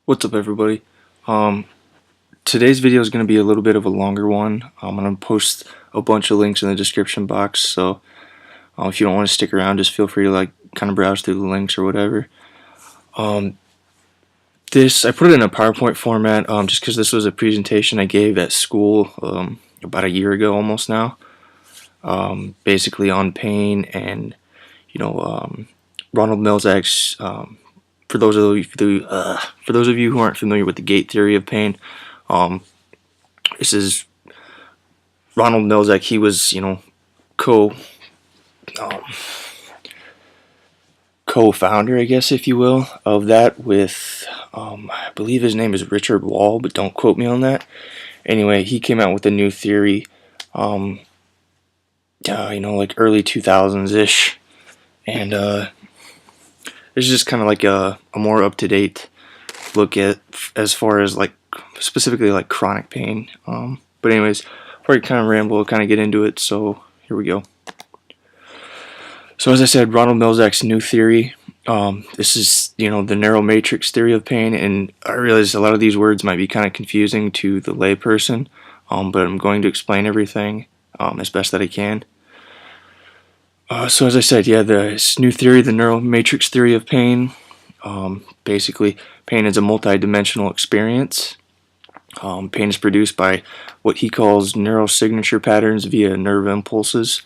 What's up, everybody? Today's video is going to be a little bit of a longer one. I'm going to post a bunch of links in the description box, so if you don't want to stick around, just feel free to kind of browse through the links or whatever. I put it in a PowerPoint format just because this was a presentation I gave at school about a year ago almost now, basically on pain and Ronald Melzack's. For those of you who aren't familiar with the gate theory of pain, this is Ronald Melzack. He was, co-founder, I guess, if you will, of that with, I believe his name is Richard Wall, but don't quote me on that. Anyway, he came out with a new theory, like early 2000s-ish, and it's just kind of like a more up-to-date look at as far as specifically chronic pain. But anyways, before I kind of ramble, I'll kind of get into it. So here we go. So as I said, Ronald Melzack's new theory. This is the Neuro matrix theory of pain, and I realize a lot of these words might be kind of confusing to the layperson, but I'm going to explain everything as best that I can. So as I said, this new theory, the Neuro matrix theory of pain, basically pain is a multi-dimensional experience. Pain is produced by what he calls neurosignature patterns via nerve impulses.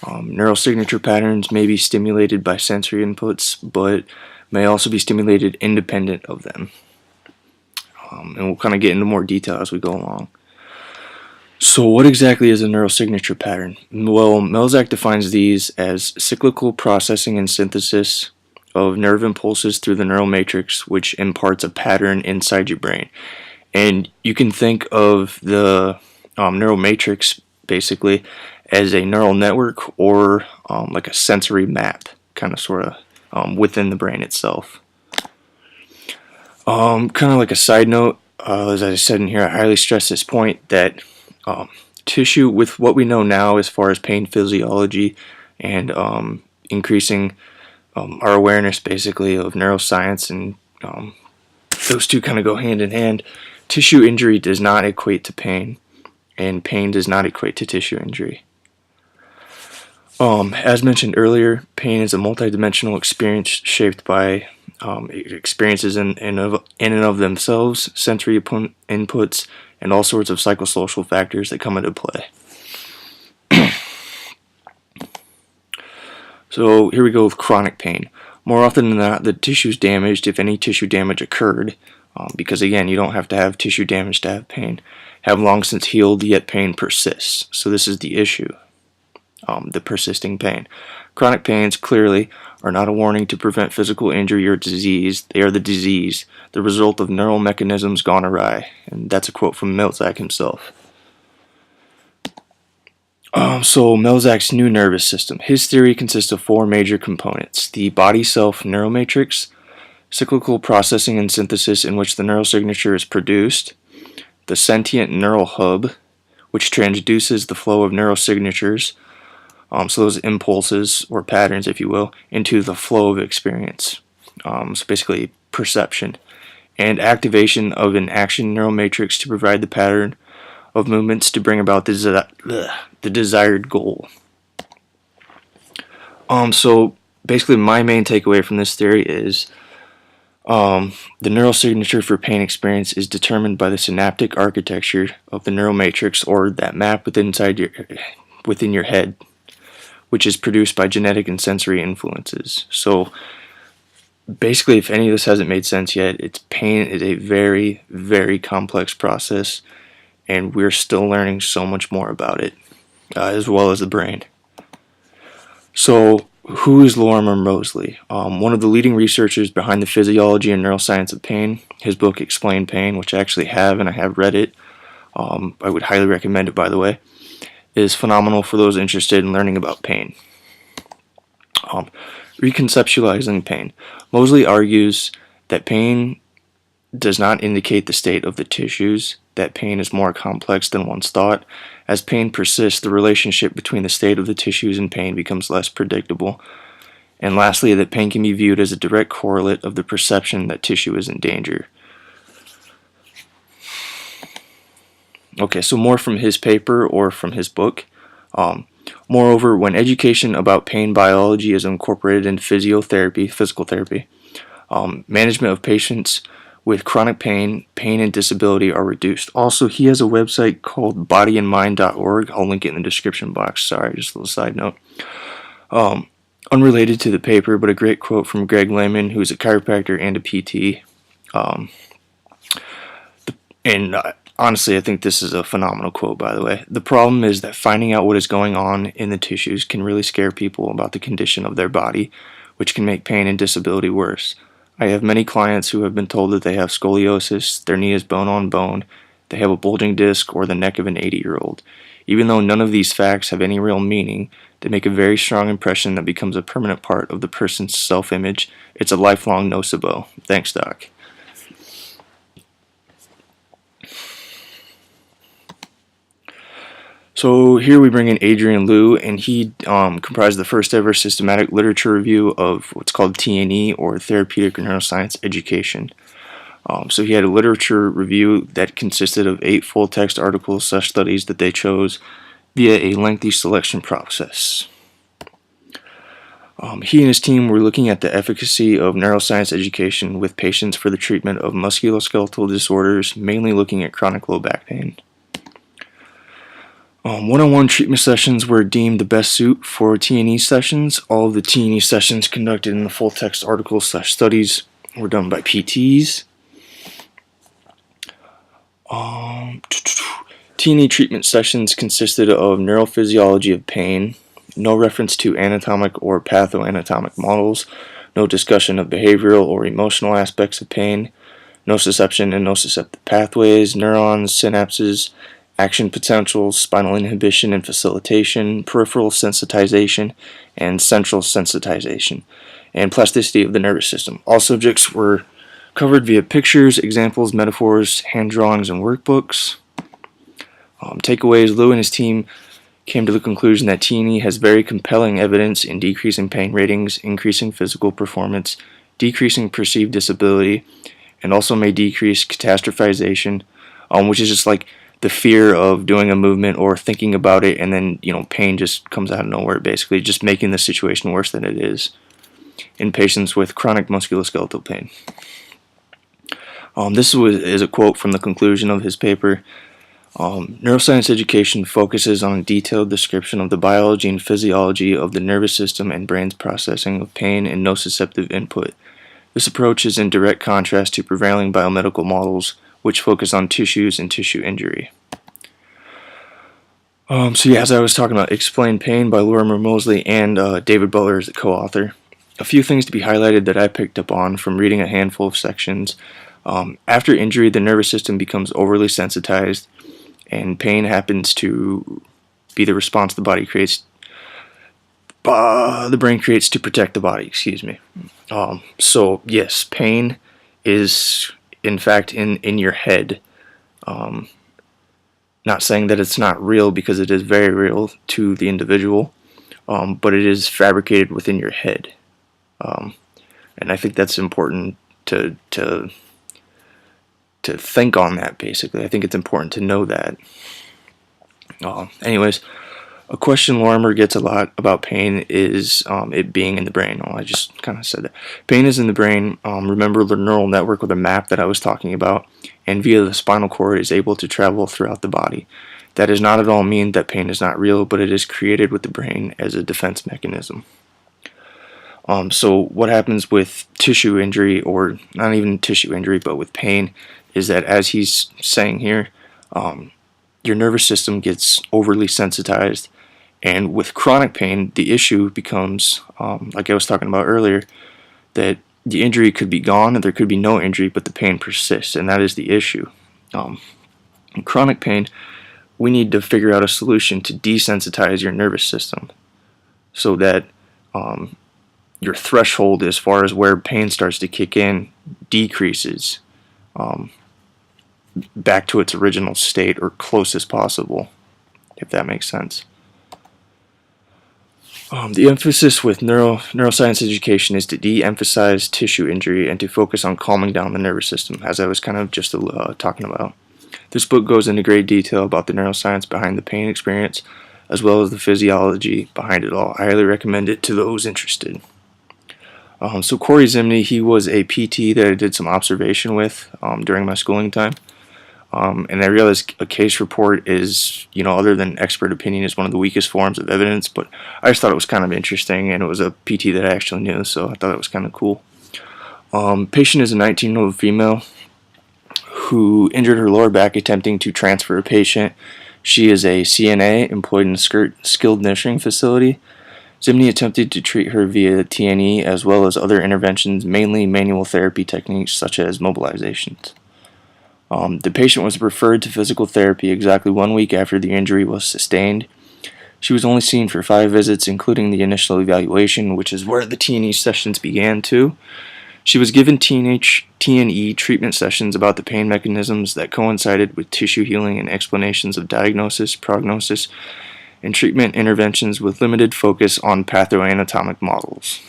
Neurosignature patterns may be stimulated by sensory inputs, but may also be stimulated independent of them. And we'll kind of get into more detail as we go along. So what exactly is a neurosignature pattern? Well, Melzack defines these as cyclical processing and synthesis of nerve impulses through the neural matrix, which imparts a pattern inside your brain. And you can think of the neural matrix basically as a neural network or like a sensory map, kind of sort of within the brain itself. Kind of like a side note, as I said in here, I highly stress this point that tissue, with what we know now as far as pain physiology and increasing our awareness basically of neuroscience, and those two kind of go hand in hand. Tissue injury does not equate to pain, and pain does not equate to tissue injury. As mentioned earlier, pain is a multidimensional experience shaped by experiences in and of themselves, sensory inputs, and all sorts of psychosocial factors that come into play. So here we go with chronic pain. More often than not, the tissue is damaged if any tissue damage occurred, because again, you don't have to have tissue damage to have pain. Have long since healed, yet pain persists. So this is the issue, the persisting pain. Chronic pains clearly are not a warning to prevent physical injury or disease. They are the disease, the result of neural mechanisms gone awry. And that's a quote from Melzack himself. So Melzack's new nervous system. His theory consists of four major components: the body-self neuromatrix, cyclical processing and synthesis in which the neural signature is produced, the sentient neural hub, which transduces the flow of neural signatures, so those impulses or patterns, if you will, into the flow of experience. So basically perception, and activation of an action neural matrix to provide the pattern of movements to bring about the desired goal. So basically my main takeaway from this theory is the neural signature for pain experience is determined by the synaptic architecture of the neural matrix, or that map within your head, which is produced by genetic and sensory influences. So basically, if any of this hasn't made sense yet, pain is a very, very complex process, and we're still learning so much more about it, as well as the brain. So who is Lorimer Moseley? One of the leading researchers behind the physiology and neuroscience of pain. His book Explain Pain, which I actually have, and I have read it, I would highly recommend it, by the way, is phenomenal for those interested in learning about pain. Reconceptualizing pain. Moseley argues that pain does not indicate the state of the tissues, that pain is more complex than once thought. As pain persists, the relationship between the state of the tissues and pain becomes less predictable. And lastly, that pain can be viewed as a direct correlate of the perception that tissue is in danger. Okay, so more from his paper or from his book. Moreover, when education about pain biology is incorporated in physiotherapy, physical therapy, management of patients with chronic pain, and disability are reduced. Also, he has a website called bodyandmind.org. I'll link it in the description box. Sorry, just a little side note. Unrelated to the paper, but a great quote from Greg Lehman, who's a chiropractor and a PT. Honestly, I think this is a phenomenal quote, by the way. The problem is that finding out what is going on in the tissues can really scare people about the condition of their body, which can make pain and disability worse. I have many clients who have been told that they have scoliosis, their knee is bone on bone, they have a bulging disc, or the neck of an 80-year-old. Even though none of these facts have any real meaning, they make a very strong impression that becomes a permanent part of the person's self-image. It's a lifelong nocebo. Thanks, Doc. So here we bring in Adrian Liu, and he comprised the first ever systematic literature review of what's called T&E, or Therapeutic Neuroscience Education. So he had a literature review that consisted of 8 full-text articles/studies that they chose via a lengthy selection process. He and his team were looking at the efficacy of neuroscience education with patients for the treatment of musculoskeletal disorders, mainly looking at chronic low back pain. One-on-one treatment sessions were deemed the best suit for T&E sessions. All of the T&E sessions conducted in the full-text articles/studies were done by PTs. T&E treatment sessions consisted of neurophysiology of pain, no reference to anatomic or pathoanatomic models, no discussion of behavioral or emotional aspects of pain, nociception and nociceptive pathways, neurons, synapses, action potentials, spinal inhibition and facilitation, peripheral sensitization, and central sensitization, and plasticity of the nervous system. All subjects were covered via pictures, examples, metaphors, hand drawings, and workbooks. Takeaways: Liu and his team came to the conclusion that T&E has very compelling evidence in decreasing pain ratings, increasing physical performance, decreasing perceived disability, and also may decrease catastrophization, which is just like the fear of doing a movement or thinking about it, and then pain just comes out of nowhere, basically just making the situation worse than it is in patients with chronic musculoskeletal pain. This is a quote from the conclusion of his paper. Neuroscience education focuses on a detailed description of the biology and physiology of the nervous system and brain's processing of pain and nociceptive input. This approach is in direct contrast to prevailing biomedical models, which focus on tissues and tissue injury. As I was talking about, Explain Pain by Lorimer Moseley and David Butler is the co-author. A few things to be highlighted that I picked up on from reading a handful of sections. After injury, the nervous system becomes overly sensitized, and pain happens to be the response the brain creates to protect the body. So yes, pain is in fact in your head. Not saying that it's not real, because it is very real to the individual, but it is fabricated within your head, and I think that's important to think on that. Basically, I think it's important to know that. Anyways, a question Lorimer gets a lot about pain is it being in the brain. I just kind of said that. Pain is in the brain. Remember the neural network, or the map that I was talking about, and via the spinal cord is able to travel throughout the body. That does not at all mean that pain is not real, but it is created with the brain as a defense mechanism. So what happens with tissue injury, or not even tissue injury, but with pain, is that, as he's saying here, your nervous system gets overly sensitized, and with chronic pain, the issue becomes, like I was talking about earlier, that the injury could be gone, and there could be no injury, but the pain persists, and that is the issue. In chronic pain, we need to figure out a solution to desensitize your nervous system, so that your threshold as far as where pain starts to kick in decreases back to its original state, or close as possible, if that makes sense. The emphasis with neuroscience education is to de-emphasize tissue injury and to focus on calming down the nervous system, as I was kind of just talking about. This book goes into great detail about the neuroscience behind the pain experience, as well as the physiology behind it all. I highly recommend it to those interested. So Corey Zimney, he was a PT that I did some observation with during my schooling time. And I realized a case report is, other than expert opinion, is one of the weakest forms of evidence, but I just thought it was kind of interesting, and it was a PT that I actually knew, so I thought it was kind of cool. Patient is a 19-year-old female who injured her lower back attempting to transfer a patient. She is a CNA employed in a skilled nursing facility. Zimney attempted to treat her via TNE as well as other interventions, mainly manual therapy techniques such as mobilizations. The patient was referred to physical therapy exactly 1 week after the injury was sustained. She was only seen for 5 visits, including the initial evaluation, which is where the TNE sessions began too. She was given TNE treatment sessions about the pain mechanisms that coincided with tissue healing and explanations of diagnosis, prognosis, and treatment interventions with limited focus on pathoanatomic models.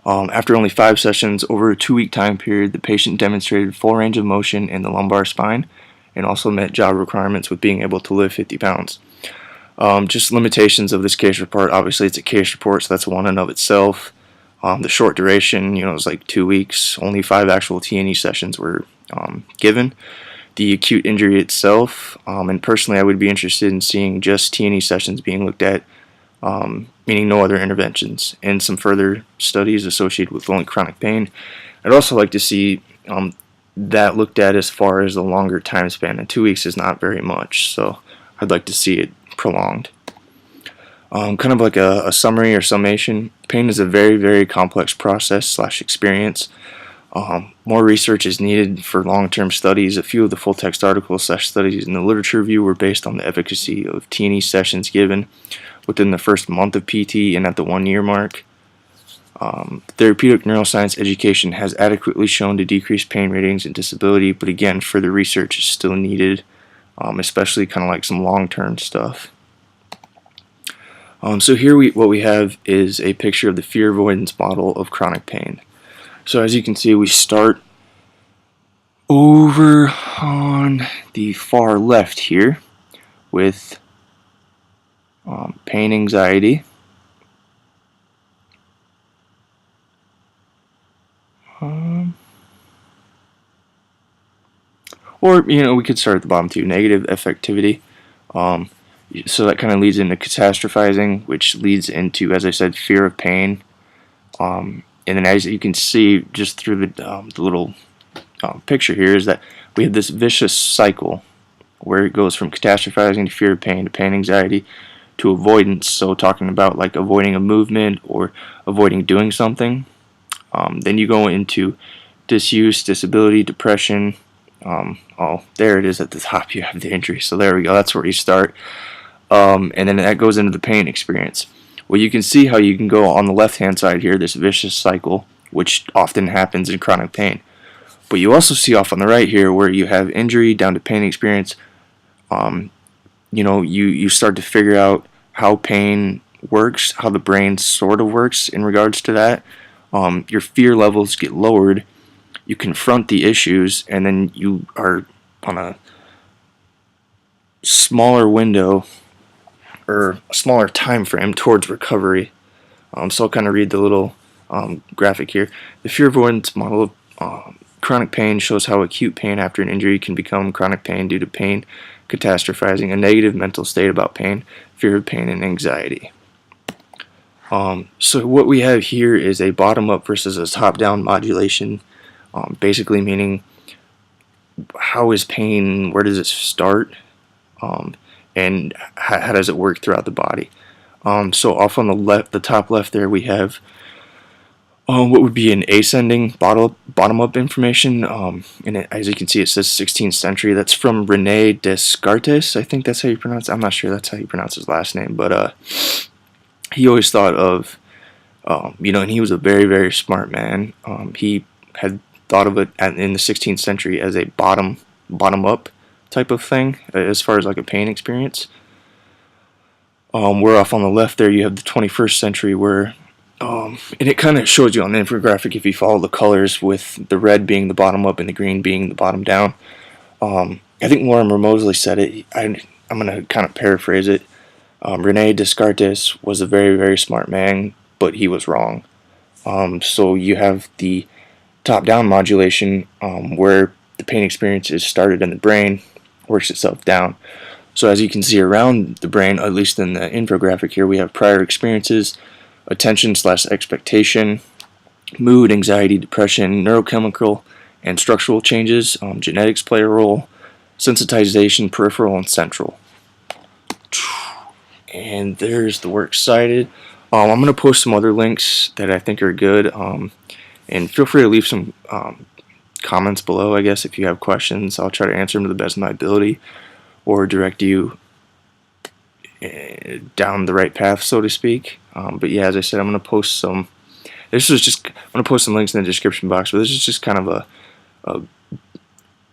After only 5 sessions over a 2-week time period, the patient demonstrated full range of motion in the lumbar spine and also met job requirements with being able to lift 50 pounds. Just limitations of this case report. Obviously, it's a case report, so that's one in of itself. The short duration, it was like 2 weeks. Only 5 actual TNE sessions were given. The acute injury itself, and personally I would be interested in seeing just TNE sessions being looked at, meaning no other interventions, and some further studies associated with only chronic pain. I'd also like to see that looked at as far as a longer time span, and 2 weeks is not very much, so I'd like to see it prolonged. Kind of like a summary or summation, pain is a very, very complex process / experience. More research is needed for long-term studies. A few of the full-text articles / studies in the literature review were based on the efficacy of TNE sessions given within the first month of PT and at the 1-year mark. Therapeutic neuroscience education has adequately shown to decrease pain ratings and disability, but again, further research is still needed, especially kind of like some long-term stuff. So here what we have is a picture of the fear avoidance model of chronic pain. So as you can see, we start over on the far left here with pain anxiety. Or, we could start at the bottom too, negative affectivity. So that kind of leads into catastrophizing, which leads into, as I said, fear of pain. And then as you can see just through the little picture here is that we have this vicious cycle where it goes from catastrophizing to fear of pain to pain anxiety to avoidance, so talking about like avoiding a movement or avoiding doing something. Then you go into disuse, disability, depression. Oh, there it is at the top, you have the injury, so there we go, that's where you start. And then that goes into the pain experience. Well, you can see how you can go on the left-hand side here, this vicious cycle, which often happens in chronic pain. But you also see off on the right here where you have injury down to pain experience. You start to figure out how pain works, how the brain sort of works in regards to that. Your fear levels get lowered. You confront the issues, and then you are on a smaller window or a smaller time frame towards recovery. So I'll kind of read the little graphic here. The fear avoidance model of chronic pain shows how acute pain after an injury can become chronic pain due to pain, catastrophizing, a negative mental state about pain, fear of pain, and anxiety. So what we have here is a bottom-up versus a top-down modulation, basically meaning how is pain, where does it start, and how does it work throughout the body. So off on the left, the top left there, we have what would be an ascending bottom-up information. And as you can see, it says 16th century. That's from Rene Descartes. I think that's how you pronounce it. I'm not sure that's how you pronounce his last name, but he always thought of, and he was a very, very smart man. He had thought of it in the 16th century as a bottom-up type of thing, as far as like a pain experience. We're off on the left there, you have the 21st century where, and it kind of shows you on the infographic if you follow the colors, with the red being the bottom up and the green being the bottom down. I think Lorimer Moseley said it. I'm going to kind of paraphrase it. Rene Descartes was a very, very smart man, but he was wrong. So you have the top-down modulation, where the pain experience is started in the brain, works itself down. So as you can see around the brain, at least in the infographic here, we have prior experiences, attention/expectation, mood, anxiety, depression, neurochemical and structural changes, genetics play a role, sensitization, peripheral and central. And there's the works cited. I'm going to post some other links that I think are good, and feel free to leave some comments below, I guess, if you have questions. I'll try to answer them to the best of my ability, or direct you down the right path, so to speak. But yeah, as I said, I'm going to post some. I'm going to post some links in the description box, but this is just kind of a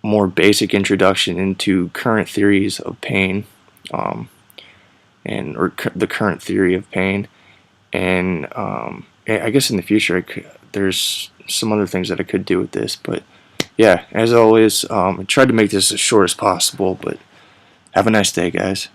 more basic introduction into current theories of pain, or the current theory of pain. And I guess in the future, there's some other things that I could do with this. But yeah, as always, I tried to make this as short as possible, but have a nice day, guys.